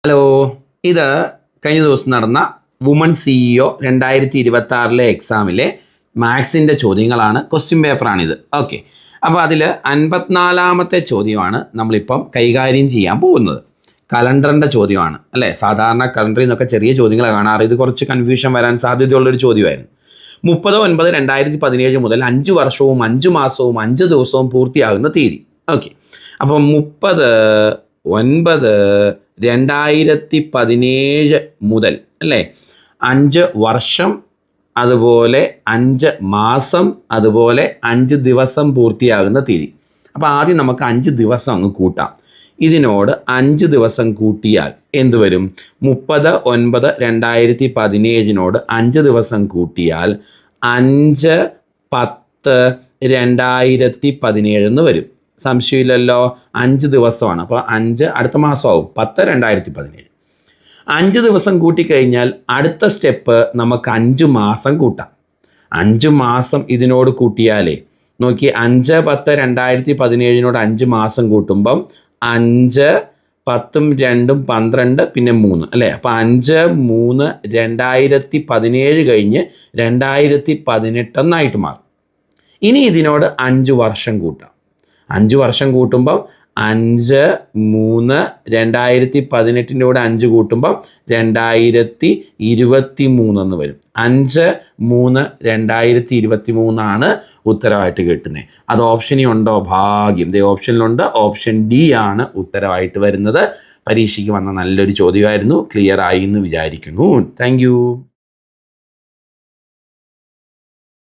Hello, ഇത് കഴിഞ്ഞ ദിവസം നടന്ന വുമൺ CEO 2026 എക്സാമിലെ മാത്സിൻ്റെ ചോദ്യങ്ങളാണ്. ക്വസ്റ്റ്യൻ പേപ്പറാണിത്. ഓക്കെ, അപ്പോൾ അതിൽ 54-ാമത്തെ ചോദ്യമാണ് നമ്മളിപ്പം കൈകാര്യം ചെയ്യാൻ പോകുന്നത്. കലണ്ടറിൻ്റെ ചോദ്യമാണ് അല്ലേ. സാധാരണ കലണ്ടറിൽ നിന്നൊക്കെ ചെറിയ ചോദ്യങ്ങൾ കാണാറ്. ഇത് കുറച്ച് കൺഫ്യൂഷൻ വരാൻ സാധ്യതയുള്ളൊരു ചോദ്യമായിരുന്നു. 30/9/2017 മുതൽ 5 വർഷവും 5 മാസവും 5 ദിവസവും പൂർത്തിയാകുന്ന തീയതി. ഓക്കെ, അപ്പം 30/9/2017 മുതൽ അല്ലേ 5 വർഷം, അതുപോലെ 5 മാസം, അതുപോലെ 5 ദിവസം പൂർത്തിയാകുന്ന തീയതി. അപ്പോൾ ആദ്യം നമുക്ക് 5 ദിവസം അങ്ങ് കൂട്ടാം. ഇതിനോട് 5 ദിവസം കൂട്ടിയാൽ എന്ത് വരും? 30/9/2017 5 ദിവസം കൂട്ടിയാൽ 5/10/2017 എന്ന് വരും. സംശയമില്ലല്ലോ, 5 ദിവസമാണ്. അപ്പോൾ 5 അടുത്ത മാസമാവും 10/2017. 5 ദിവസം കൂട്ടിക്കഴിഞ്ഞാൽ അടുത്ത സ്റ്റെപ്പ് നമുക്ക് 5 മാസം കൂട്ടാം. 5 മാസം ഇതിനോട് കൂട്ടിയാലേ നോക്കി, 5/10/2017 5 മാസം കൂട്ടുമ്പം 5 10 2 12 പിന്നെ 3 അല്ലേ. അപ്പോൾ 5/3/2017 കഴിഞ്ഞ് 2018 എന്നായിട്ട് മാറും. ഇനി ഇതിനോട് 5 വർഷം കൂട്ടാം. 5 വർഷം കൂട്ടുമ്പം 5/3/2018 5 കൂട്ടുമ്പം 2023 എന്ന് വരും. 5/3/2023 ഉത്തരവായിട്ട് കിട്ടുന്നത്. അത് ഓപ്ഷനിൽ ഉണ്ടോ? ഭാഗ്യം, ദേ ഓപ്ഷനിലുണ്ട്. ഓപ്ഷൻ ഡി ആണ് ഉത്തരവായിട്ട് വരുന്നത്. പരീക്ഷയ്ക്ക് വന്ന നല്ലൊരു ചോദ്യമായിരുന്നു. ക്ലിയർ ആയി എന്ന് വിചാരിക്കുന്നു. താങ്ക്